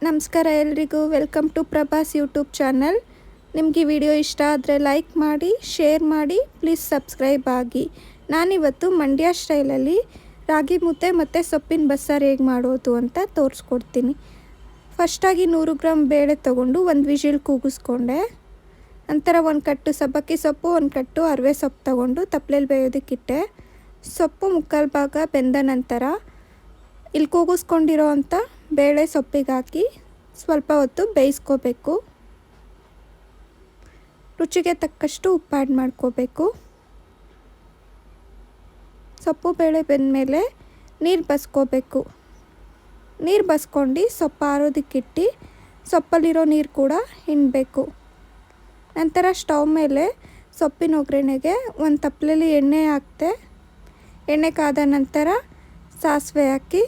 ನಮಸ್ಕಾರ ಎಲ್ರಿಗೂ, welcome to Prabhas YouTube channel. ನಿಮಗೆ ಈ ವಿಡಿಯೋ ಇಷ್ಟ ಆದರೆ ಲೈಕ್ ಮಾಡಿ, ಶೇರ್ ಮಾಡಿ, ಪ್ಲೀಸ್ ಸಬ್ಸ್ಕ್ರೈಬ್ ಆಗಿ. ನಾನಿವತ್ತು ಮಂಡ್ಯ ಸ್ಟೈಲಲ್ಲಿ ರಾಗಿ ಮುದ್ದೆ ಮತ್ತು ಸೊಪ್ಪಿನ ಬಸ್ಸಾರು ಹೇಗೆ ಮಾಡೋದು ಅಂತ ತೋರಿಸ್ಕೊಡ್ತೀನಿ. ಫಸ್ಟಾಗಿ 100 ಗ್ರಾಮ್ ಬೇಳೆ ತೊಗೊಂಡು ಒಂದು ವಿಜಿಲ್ ಕೂಗಿಸ್ಕೊಂಡೆ. ನಂತರ ಒಂದು ಕಟ್ಟು ಸಬ್ಬಕ್ಕಿ ಸೊಪ್ಪು, ಒಂದು ಕಟ್ಟು ಅರಿವೆ ಸೊಪ್ಪು ತೊಗೊಂಡು ತಪ್ಪಲೆಯಲ್ಲಿ ಬೇಯೋದಕ್ಕಿಟ್ಟೆ. ಸೊಪ್ಪು ಮುಕ್ಕಾಲು ಭಾಗ ಬೆಂದ ನಂತರ ಇಲ್ಲಿ ಕೂಗಿಸ್ಕೊಂಡಿರೋ ಅಂಥ ಬೇಳೆ ಸೊಪ್ಪಿಗೆ ಹಾಕಿ ಸ್ವಲ್ಪ ಹೊತ್ತು ಬೇಯಿಸ್ಕೋಬೇಕು. ರುಚಿಗೆ ತಕ್ಕಷ್ಟು ಉಪ್ಪು ಆ್ಯಡ್ ಮಾಡ್ಕೋಬೇಕು. ಸೊಪ್ಪು ಬೇಳೆ ಬೆಂದಮೇಲೆ ನೀರು ಬಸ್ಕೋಬೇಕು. ನೀರು ಬಸ್ಕೊಂಡು ಸೊಪ್ಪು ಆರೋದಕ್ಕಿಟ್ಟು ಸೊಪ್ಪಲ್ಲಿರೋ ನೀರು ಕೂಡ ಹಿಂಡಬೇಕು. ನಂತರ ಸ್ಟವ್ ಮೇಲೆ ಸೊಪ್ಪಿನ ಒಗ್ಗರಣೆಗೆ ಒಂದು ತಪ್ಪಲೆಯಲ್ಲಿ ಎಣ್ಣೆ ಹಾಕ್ತೆ. ಎಣ್ಣೆ ಕಾದ ನಂತರ ಸಾಸಿವೆ ಹಾಕಿ,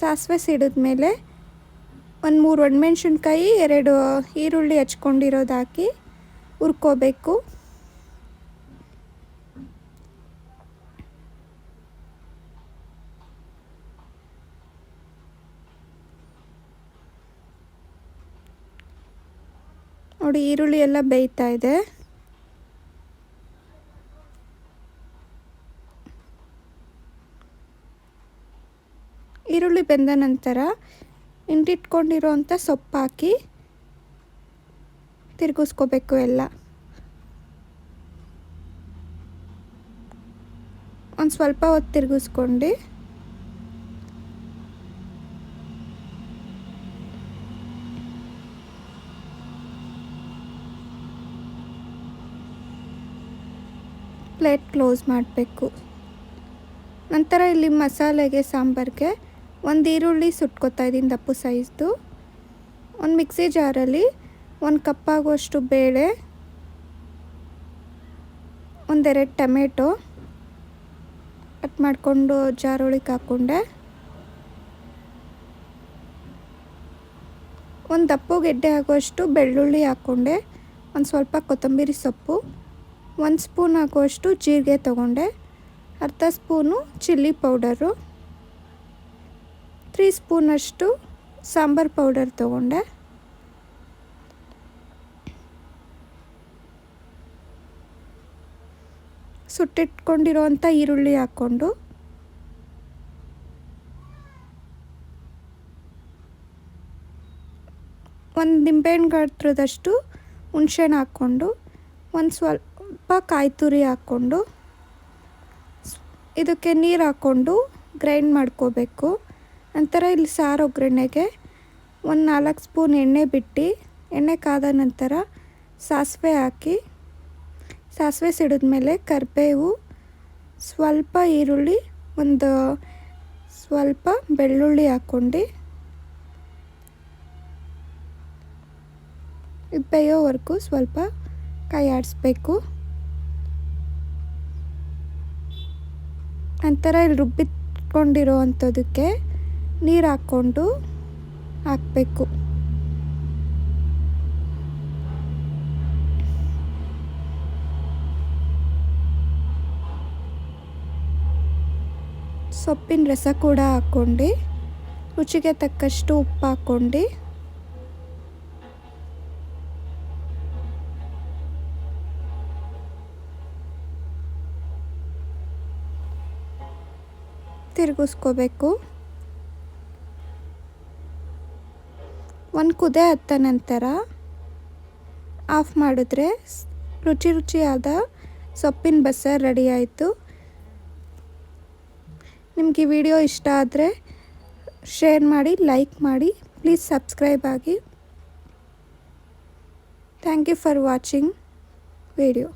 ಸಾಸಿವೆ ಸಿಡಿದ್ಮೇಲೆ ಒಂದು 3 ಒಣಮೆಣ್ಸಿನ್ಕಾಯಿ, 2 ಈರುಳ್ಳಿ ಹಚ್ಕೊಂಡಿರೋದು ಹಾಕಿ ಹುರ್ಕೋಬೇಕು. ನೋಡಿ, ಈರುಳ್ಳಿ ಎಲ್ಲ ಬೇಯ್ತಾ ಇದೆ. ಈರುಳ್ಳಿ ಬೆಂದ ನಂತರ ಹಿಂಡಿಟ್ಕೊಂಡಿರೋಂಥ ಸೊಪ್ಪು ಹಾಕಿ ತಿರುಗಿಸ್ಕೋಬೇಕು. ಎಲ್ಲ ಒಂದು ಸ್ವಲ್ಪ ಹೊತ್ತು ತಿರುಗಿಸ್ಕೊಂಡು ಪ್ಲೇಟ್ ಕ್ಲೋಸ್ ಮಾಡಬೇಕು. ನಂತರ ಇಲ್ಲಿ ಮಸಾಲೆಗೆ, ಸಾಂಬಾರಿಗೆ ಒಂದು ಈರುಳ್ಳಿ ಸುಟ್ಕೊತಾ ಇದ್ದೀನಿ ದಪ್ಪು ಸೈಜ್ದು. ಒಂದು ಮಿಕ್ಸಿ ಜಾರಲ್ಲಿ 1 ಕಪ್ ಆಗುವಷ್ಟು ಬೇಳೆ, 1-2 ಟೊಮೆಟೊ ಕಟ್ ಮಾಡಿಕೊಂಡು ಜಾರೊಳಗೆ ಹಾಕ್ಕೊಂಡೆ. ಒಂದು ದಪ್ಪು ಗೆಡ್ಡೆ ಆಗುವಷ್ಟು ಬೆಳ್ಳುಳ್ಳಿ ಹಾಕ್ಕೊಂಡೆ. ಒಂದು ಸ್ವಲ್ಪ ಕೊತ್ತಂಬರಿ ಸೊಪ್ಪು, 1 ಸ್ಪೂನ್ ಆಗುವಷ್ಟು ಜೀರಿಗೆ ತೊಗೊಂಡೆ. ಅರ್ಧ ಸ್ಪೂನು ಚಿಲ್ಲಿ ಪೌಡರು, 3 ಸ್ಪೂನಷ್ಟು ಸಾಂಬಾರು ಪೌಡರ್ ತೊಗೊಂಡೆ. ಸುಟ್ಟಿಟ್ಕೊಂಡಿರೋಂಥ ಈರುಳ್ಳಿ ಹಾಕ್ಕೊಂಡು ಒಂದು ನಿಂಬೆಹಣ್ಣು ಗಾತ್ರದಷ್ಟು ಹುಣಸೆಹಣ್ಣು ಹಾಕ್ಕೊಂಡು ಒಂದು ಸ್ವಲ್ಪ ಕಾಯಿ ತುರಿ ಹಾಕ್ಕೊಂಡು ಇದಕ್ಕೆ ನೀರು ಹಾಕ್ಕೊಂಡು ಗ್ರೈಂಡ್ ಮಾಡ್ಕೋಬೇಕು. ನಂತರ ಇಲ್ಲಿ ಸಾರು ಒಗ್ಗರಣೆಗೆ ಒಂದು 4 ಸ್ಪೂನ್ ಎಣ್ಣೆ ಬಿಟ್ಟು, ಎಣ್ಣೆ ಕಾದ ನಂತರ ಸಾಸಿವೆ ಹಾಕಿ, ಸಾಸಿವೆ ಸಿಡಿದ್ಮೇಲೆ ಕರಿಬೇವು, ಸ್ವಲ್ಪ ಈರುಳ್ಳಿ, ಒಂದು ಸ್ವಲ್ಪ ಬೆಳ್ಳುಳ್ಳಿ ಹಾಕ್ಕೊಂಡು ಇದು ಬೇಯೋವರೆಗೂ ಸ್ವಲ್ಪ ಕೈ ಆಡಿಸ್ಬೇಕು. ನಂತರ ಇಲ್ಲಿ ರುಬ್ಬಿಟ್ಕೊಂಡಿರೋ ಅಂಥದಕ್ಕೆ ನೀರು ಹಾಕ್ಕೊಂಡು ಹಾಕಬೇಕು. ಸೊಪ್ಪಿನ ರಸ ಕೂಡ ಹಾಕ್ಕೊಂಡು ರುಚಿಗೆ ತಕ್ಕಷ್ಟು ಉಪ್ಪು ಹಾಕ್ಕೊಂಡು ತಿರುಗಿಸ್ಕೋಬೇಕು. ಒಂದು ಕುದಿ ಹತ್ತ ನಂತರ ಆಫ್ ಮಾಡಿದ್ರೆ ರುಚಿಯಾದ ಸೊಪ್ಪಿನ ಬಸ್ಸಾರು ರೆಡಿ ಆಯಿತು. ನಿಮಗೆ ಈ ವಿಡಿಯೋ ಇಷ್ಟ ಆದರೆ ಶೇರ್ ಮಾಡಿ, ಲೈಕ್ ಮಾಡಿ, ಪ್ಲೀಸ್ ಸಬ್ಸ್ಕ್ರೈಬ್ ಆಗಿ. Thank you for watching video.